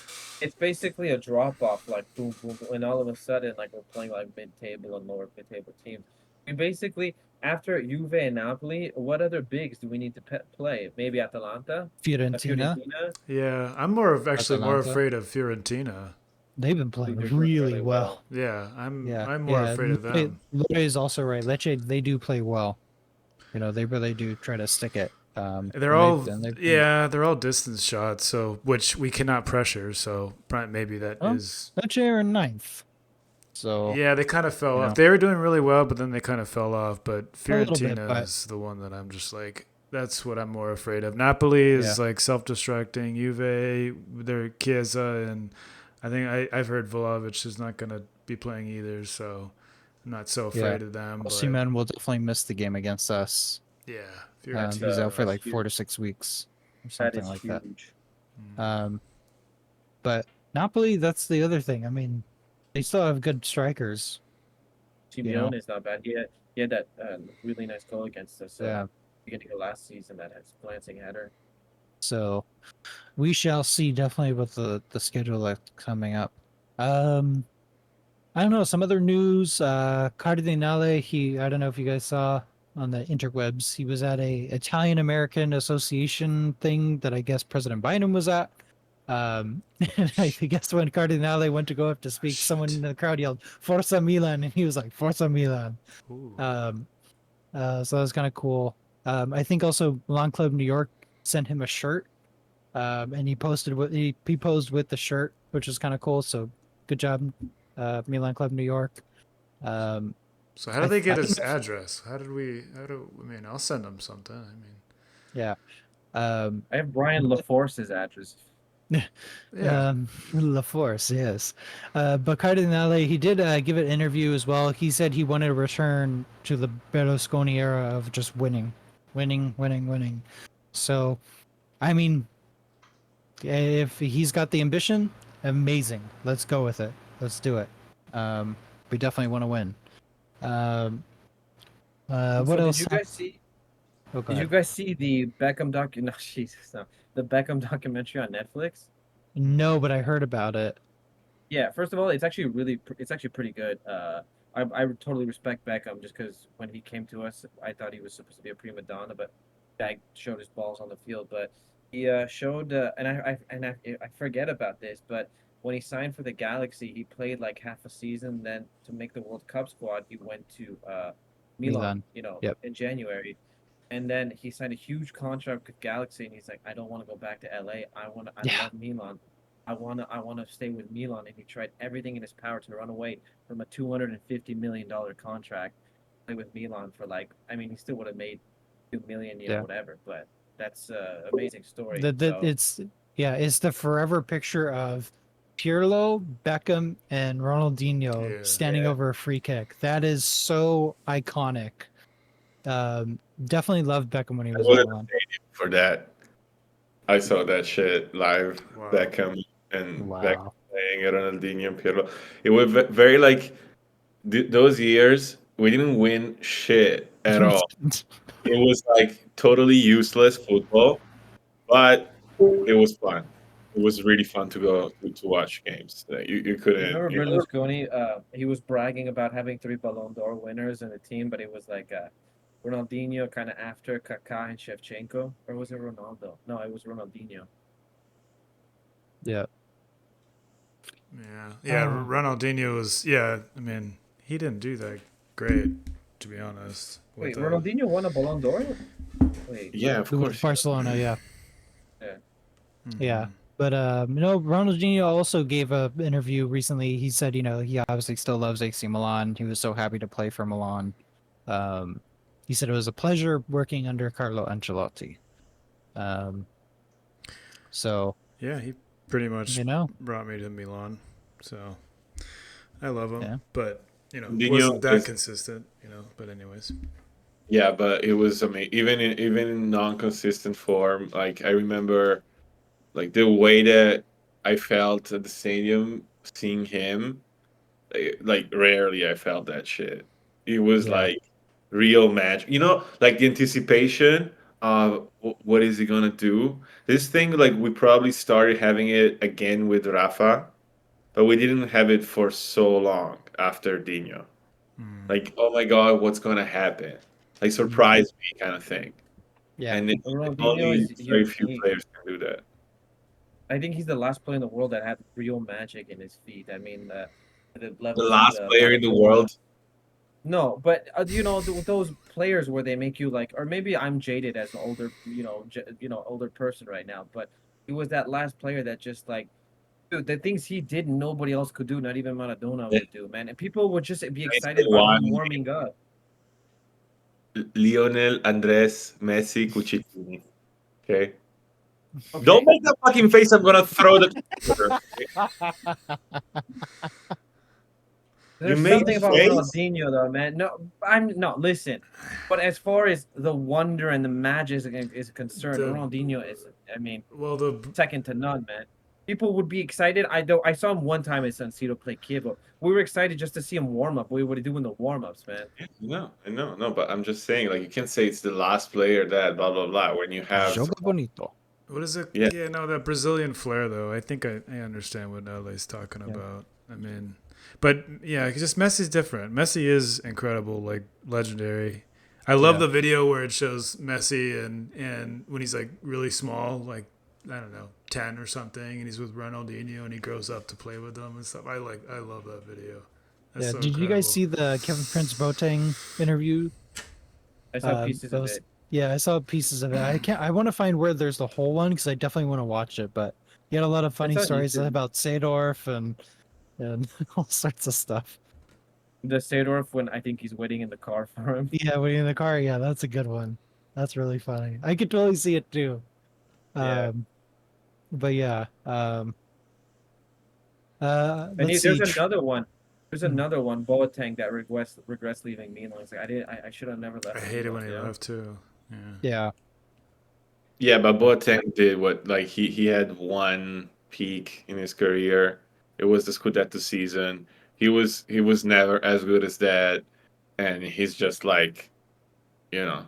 it's basically a drop off, like boom, boom, boom, and all of a sudden, like we're playing like mid table and lower mid table teams. We basically after Juve and Napoli, what other bigs do we need to play? Maybe Atalanta, Fiorentina, Fiorentina, yeah, actually more Atalanta, afraid of Fiorentina. they've been who playing they're doing really really well. well. Yeah, Yeah, I'm more yeah. afraid of them. Lure is also right. Lecce, they do play well. You know, they really do try to stick it. They're all They've been. yeah, they're all distance shots, so which we cannot pressure. So maybe that Oh, is Lecce are in ninth, so yeah. They kind of fell you off. know They were doing really well, but then they kind of fell off. But a little bit, Fiorentina but is the one that I'm just like that's what I'm more afraid of. Napoli yeah. is like self-destructing. Juve, they're Chiesa, and I think I've heard Vlahovic is not going to be playing either. So I'm not so Yeah, afraid of them. But Osimhen will definitely miss the game against us. yeah, He's out for Fiorentina. That's like 4 to 6 weeks or that something is like that. huge. Um, but Napoli, that's the other thing. I mean, they still have good strikers. You know, Simeone is not bad. He had that really nice goal against us yeah. beginning of last season that has glancing header. So we shall see definitely with the schedule that's coming up. Um, I don't know, some other news. Cardinale, I don't know if you guys saw on the interwebs, he was at a Italian American Association thing that I guess President Biden was at. And I guess when Cardinale went to go up to speak, someone in Shit. the crowd yelled "Forza Milan," and he was like "Forza Milan." Ooh. Um, so that was kind of cool. I think also Lawn Club New York sent him a shirt, and he posed with the shirt, which was kind of cool. So good job, Milan Club New York. Um, So how did they I get don't his know address? I mean, I'll send him something. I mean, yeah. Um, I have Brian LaForce's address. yeah. La Force, yes. But Cardinale, he did give an interview as well. He said he wanted to return to the Berlusconi era of just winning, winning, winning, winning. So, I mean, if he's got the ambition, amazing. Let's go with it. Let's do it. We definitely want to win. Um, what So did else you happened? guys see? Oh, go Did you ahead. guys see the Beckham doc? No, Jesus, no. The Beckham documentary on Netflix. No, but I heard about it. Yeah, first of all, it's actually it's actually pretty good. I totally respect Beckham just because when he came to us, I thought he was supposed to be a prima donna, but guy showed his balls on the field. But he showed, and I forget about this, but when he signed for the Galaxy, he played like half a season. Then to make the World Cup squad, he went to Milan, Milan. you know, Yep. in January, and then he signed a huge contract with Galaxy, and he's like, I don't want to go back to LA. I Yeah. love Milan. I wanna stay with Milan, and he tried everything in his power to run away from a $250 million contract, play with Milan for like, I mean, he still would have made 2 million, Yeah. whatever. But that's amazing story. The So it's yeah, it's the forever picture of Pirlo, Beckham, and Ronaldinho Yeah. standing yeah, over a free kick. That is so iconic. Definitely loved Beckham when he I was in wouldn't Milan. for that. I saw that shit live. Wow. Beckham and Beckham Wow. playing Ronaldinho and Pirlo. It was very like those years. We didn't win shit at all. It was like totally useless football, but it was fun. It was really fun to go to watch games. You you couldn't. remember Berlusconi? He was bragging about having 3 Ballon d'Or winners in the team, but it was like Ronaldinho kind of after Kaká and Shevchenko, or was it Ronaldo? No, it was Ronaldinho. Yeah. Yeah. Yeah. Oh. Ronaldinho was. Yeah. I mean, he didn't do that great, to be honest. With Wait, Ronaldinho won a Ballon d'Or? Wait, Yeah, of With course. Barcelona, yeah. yeah. Yeah. But Ronaldinho also gave a interview recently. He said, he obviously still loves AC Milan. He was so happy to play for Milan. Um, he said it was a pleasure working under Carlo Ancelotti. Um, so Yeah. He pretty much you know, brought me to Milan, so I love him. yeah, But wasn't that was, consistent. But anyways, yeah, but it was amazing. Even in non-consistent form, like I remember, like the way that I felt at the stadium seeing him, like rarely I felt that shit. It was Yeah. like real match. Like the anticipation of what is he gonna do. This thing, like we probably started having it again with Rafa, but we didn't have it for so long after Dino. Like, oh my god, what's gonna happen? Like surprise me kind of thing. Yeah. And Ronaldinho only is very few unique. players can do that. I think he's the last player in the world that had real magic in his feet. I mean, the The levels of last the player in the Maradona. world. No, but those players where they make you like, or maybe I'm jaded as an older, older person right now. But he was that last player that just like, dude, the things he did, nobody else could do. Not even Maradona would do, man. And people would just be excited about him One, warming up. Lionel Andres Messi Cucitini. Okay. Don't Okay, make that fucking face. I'm gonna throw the computer. You there's made something the about face. Ronaldinho though, man. No, I'm no listen. But as far as the wonder and the magic is concerned, the Ronaldinho is, I mean, well the second to none, man. People would be excited. I saw him one time at San Siro play Kievo. We were excited just to see him warm up. What would he do in the warm ups, man? No, I know, no, but I'm just saying, like, you can't say it's the last player that blah blah blah when you have, Joga bonito. what is it? yeah, Yeah, no, that Brazilian flair though. I think I understand what LA's talking Yeah. about. I mean, but yeah, just Messi's different. Messi is incredible, like legendary. I love Yeah. the video where it shows Messi and when he's like really small, like I don't know, 10 or something, and he's with Ronaldinho and he grows up to play with them and stuff. I love that video. That's Yeah. so Did you guys incredible. see the Kevin Prince Boateng interview? I saw pieces of Those. it. Yeah, I saw pieces of it. I want to find where there's the whole one because I definitely want to watch it. But he had a lot of funny It's on stories YouTube. about Seedorf and all sorts of stuff. The Seedorf when I think he's waiting in the car for him. Yeah, when you're in the car, yeah, that's a good one. That's really funny. I could totally see it too. Yeah. But yeah. And Let's there's see. another one. There's Hmm. another one, Boateng, that regrets leaving Milan. It's like I should have never I left hate it Milan. when he You know? left too. Yeah. Yeah. yeah, but Boateng did what, like he had one peak in his career. It was the Scudetto season. He was never as good as that, and he's just like, you know,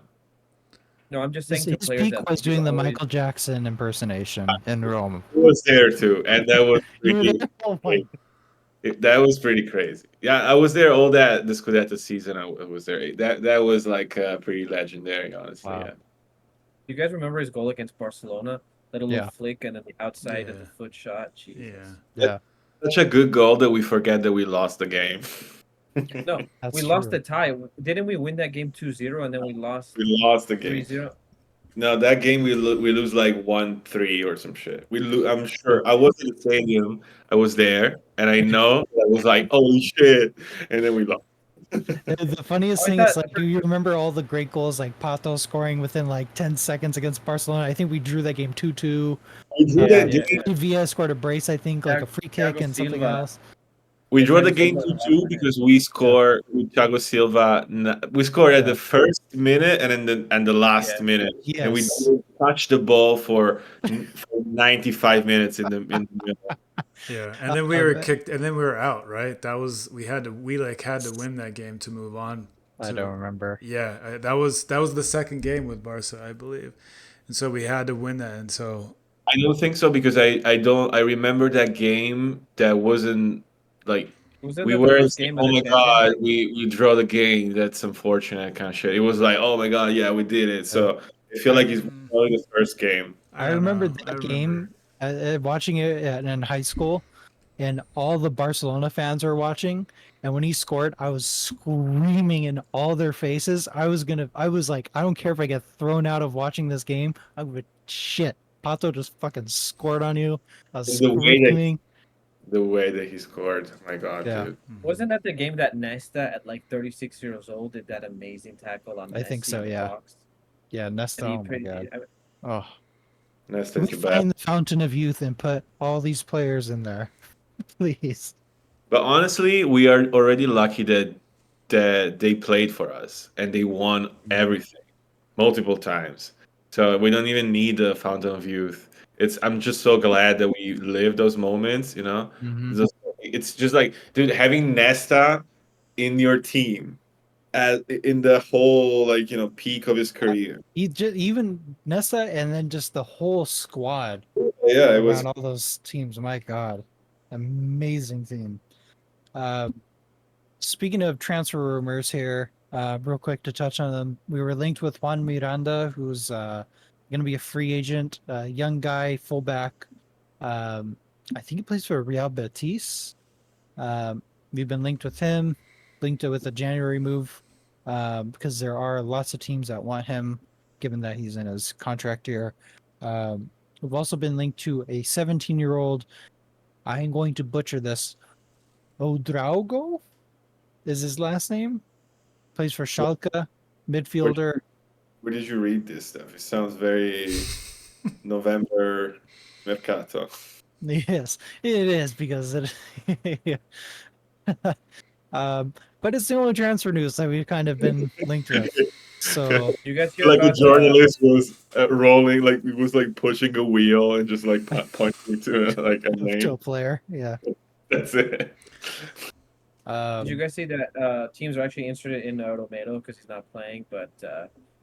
No, I'm just His, saying to his players peak that was leave, you doing the always. Michael Jackson impersonation in Rome. he was there too, and that was You were there? pretty. Oh my. That was pretty crazy. Yeah, I was there all that the Scudetto season. I was there. That was like pretty legendary, honestly. Wow. Yeah. You guys remember his goal against Barcelona? That little Yeah. flick and then the outside of Yeah. the foot shot. Jesus. Yeah. Yeah. Such a good goal that we forget that we lost the game. No, That's we lost true. the tie. Didn't we win that game 2-0 and then we lost We lost the game. 3-0? No, that game we lose like 1-3 or some shit. I'm sure I was in the stadium. I was there, and I know I was like, "Holy shit!" And then we lost. The funniest Oh, I thing is thought like, do you remember all the great goals like Pato scoring within like 10 seconds against Barcelona? I think we drew that game 2-2. We drew that yeah. game. Villa scored a brace, I think, like a free kick Thiago and something Silva. else. We drew the Thiago game Silva, the 2-2 last because we scored with Thiago Silva. We scored at Yeah. the first minute and then the last Yeah. minute, and we Yes. didn't touch the ball for 95 minutes in the middle. Yeah, and then we were bet- kicked, and then we were out. Right? We had to win that game to move on. I don't remember. Yeah, that was the second game with Barca, I believe, and so we had to win that. And so I don't think so because I remember that game that wasn't like Wasn't we that the weren't first saying, game of "Oh the my champions? god, we draw the game." That's unfortunate kind of shit. It was like, "Oh my god, yeah, we did it." So I feel like it's mm, probably the first game. I don't remember know. I that remember. game, watching it in high school, and all the Barcelona fans were watching. And when he scored, I was screaming in all their faces. I was like, I don't care if I get thrown out of watching this game. I would shit. Pato just fucking scored on you. I was The way that screaming. he scored, my god, Yeah, dude. Wasn't that the game that Nesta at like 36 years old did that amazing tackle on I think Messi so, in the yeah. box? Yeah, Nesta. And he Oh my god. Oh, That's can we the best. find the fountain of youth and put all these players in there, please? But honestly, we are already lucky that they played for us and they won everything multiple times. So we don't even need the fountain of youth. I'm just so glad that we lived those moments, you know. Mhm. It's just like, dude, having Nesta in your team in the whole, like, peak of his career. Even Nesta, and then just the whole squad Yeah, it was around all those teams. My God, amazing team. Uh, Speaking of transfer rumors here, real quick to touch on them, we were linked with Juan Miranda, who's going to be a free agent, young guy, fullback. I think he plays for Real Betis. Um, we've been linked with him, linked it with a January move, because there are lots of teams that want him, given that he's in his contract year. We've also been linked to a 17-year-old. I'm going to butcher this. Odraugo is his last name. Plays for Schalke, where, midfielder. where did you read this stuff? It sounds very November Mercato. Yes, it is because it. But it's the only transfer news that we've kind of been linked with. So You guys hear Like a about journalist was rolling, like he was like pushing a wheel and just like pointing to like a to a name. player, yeah. That's it. Did you Um, guys see that teams are actually interested in Romero because he's not playing, but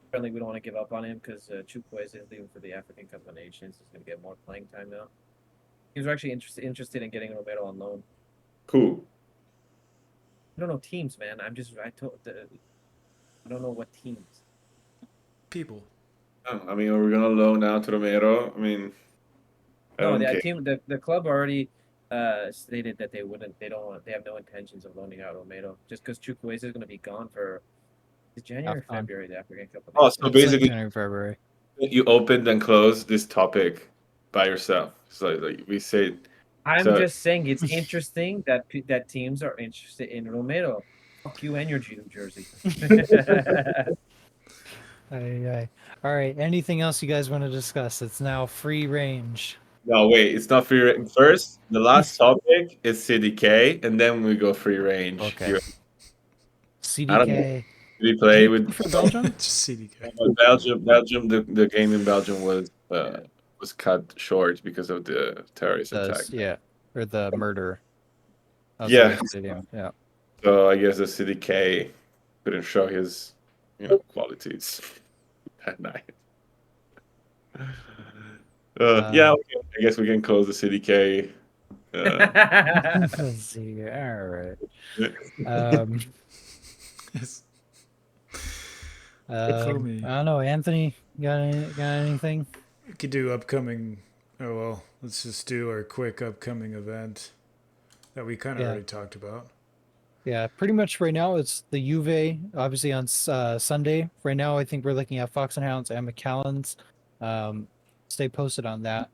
apparently we don't want to give up on him because Chukwueze is leaving for the African Cup of Nations. He's going to get more playing time now. Teams are actually interested in getting Romero on loan. Cool. I don't know teams, man. I don't know what teams. People. I mean, are we gonna loan out Romero? I mean, I No, don't the care. team, the club already stated that they wouldn't. They don't want. They have no intentions of loaning out Romero just because Chukwueze is going to be gone for. It's January, AFCON. February, the African Cup of Oh, so Nations. it's like basically, January, February. you opened and closed this topic by yourself. So like we said, I'm so just saying it's interesting that teams are interested in Romero. Fuck you and your jersey. Aye. All right. Anything else you guys want to discuss? It's now free range. no, wait, it's not free range. First, the last topic is CDK, and then we go free range. Okay. I don't know. CDK. Did we Did play he with play for Belgium? Just CDK. Belgium? The game in Belgium was cut short because of the terrorist attack. Yeah, or the murder outside Yeah, the stadium. Yeah. so I guess the CDK couldn't show his, qualities that night. Yeah, Um, okay. I guess we can close the CDK. let's see. All right. Um, Yes. I Chromie. don't know. Anthony, got anything? We could do upcoming. Oh well, let's just do our quick upcoming event that we kind of Yeah. already talked about. Yeah, pretty much right now it's the Juve, obviously on Sunday. Right now, I think we're looking at Fox and Hounds and McAllen's. Stay posted on that.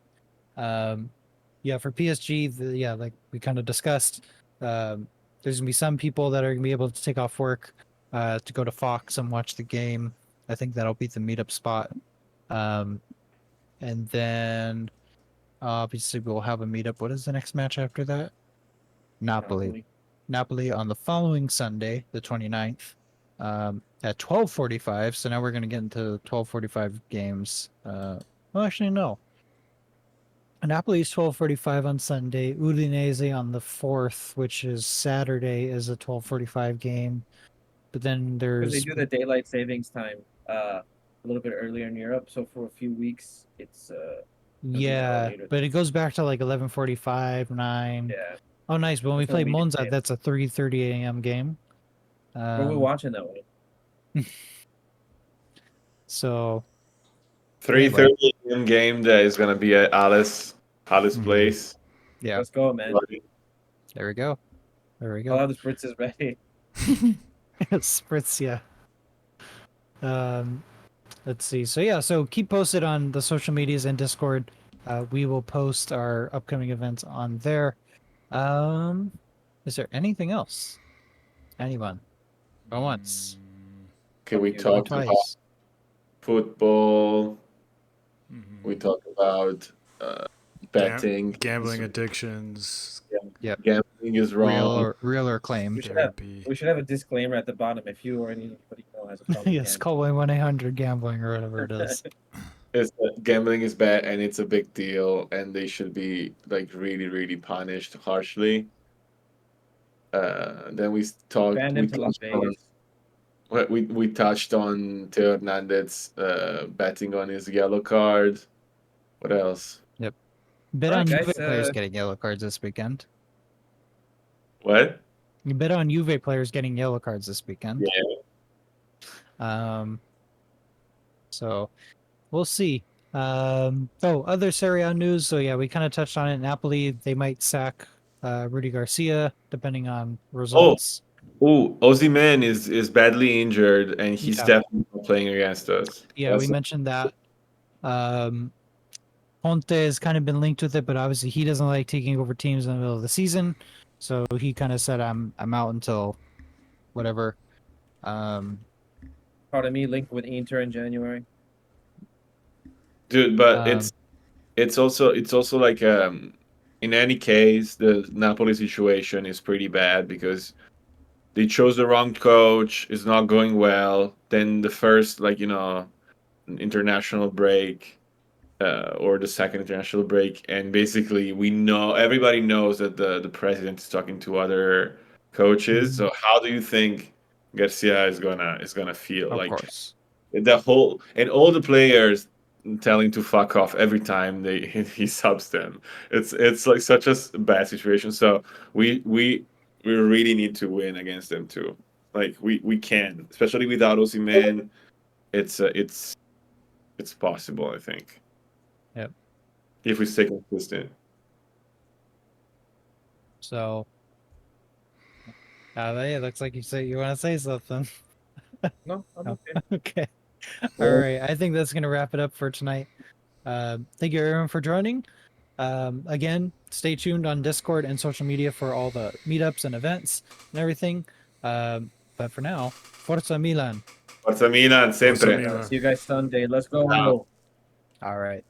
Yeah, for PSG, yeah, like we kind of discussed, there's gonna be some people that are gonna be able to take off work to go to Fox and watch the game. I think that'll be the meetup spot. And then obviously we'll have a meetup. What is the next match after that? Napoli on the following Sunday, the 29th, at 12:45. So now we're going to get into 12:45 games. Well, actually, no. Napoli is 12:45 on Sunday. Udinese on the 4th, which is Saturday, is a 12:45 game. But then Because they there's do the daylight savings time a little bit earlier in Europe, so for a few weeks it's gonna be an hour yeah, later. but it goes back to like 11:45, 9. Yeah, Oh, nice. But when we there's no play meeting Monza, day. that's a 3:30 a.m. game. Where we watching that one? So 3:30 a.m. game that is gonna be at Alice Mhm. place. Yeah, Let's go, man. there we go. There we I'll go. have the spritzes ready. Spritz, yeah. Let's see. So yeah, so keep posted on the social medias and Discord. We will post our upcoming events on there. Is there anything else? Anyone? Go once. Okay, we Fuck you. Go talked about twice. football. Mm-hmm. We talked about betting, Gambling addictions. Yep. Gambling is wrong. Real or claimed. Therapy. We should have a disclaimer at the bottom if you or anybody has a problem. Yes, call 1-800 gambling or whatever it is. Gambling is bad and it's a big deal, and they should be like really, really punished harshly. Then we talked. Banned We him to Las touched on. Vegas. We touched on Theo Hernandez betting on his yellow card. What else? Bet All on right, Juve guys, players getting yellow cards this weekend. What? You bet on Juve players getting yellow cards this weekend. Yeah. So we'll see. Other Serie A news. So yeah, we kind of touched on it. Napoli, they might sack Rudy Garcia depending on results. Oh, Ozyman is badly injured, and he's Yeah. definitely not playing against us. Yeah, we mentioned that. Ponte has kind of been linked with it, but obviously he doesn't like taking over teams in the middle of the season. So he kind of said, "I'm out until whatever." Pardon me, linked with Inter in January. Dude, but it's also like in any case, the Napoli situation is pretty bad because they chose the wrong coach. It's not going well. Then the first, international break, or the second international break, and basically everybody knows that the president is talking to other coaches. Mhm. So how do you think Garcia is gonna feel? Of Like course. the whole and all the players telling to fuck off every time he subs them. It's like such a bad situation. So we really need to win against them too. Like we can, especially without Osimhen. It's possible, I think. Yep. If we stay consistent. So, it looks like you want to say something. No, I'm No. okay. Okay. All right. I think that's gonna wrap it up for tonight. Thank you everyone for joining. Again, stay tuned on Discord and social media for all the meetups and events and everything. But for now, Forza Milan. Forza Milan, sempre. Milan. See you guys Sunday. Let's go. Ciao. All right.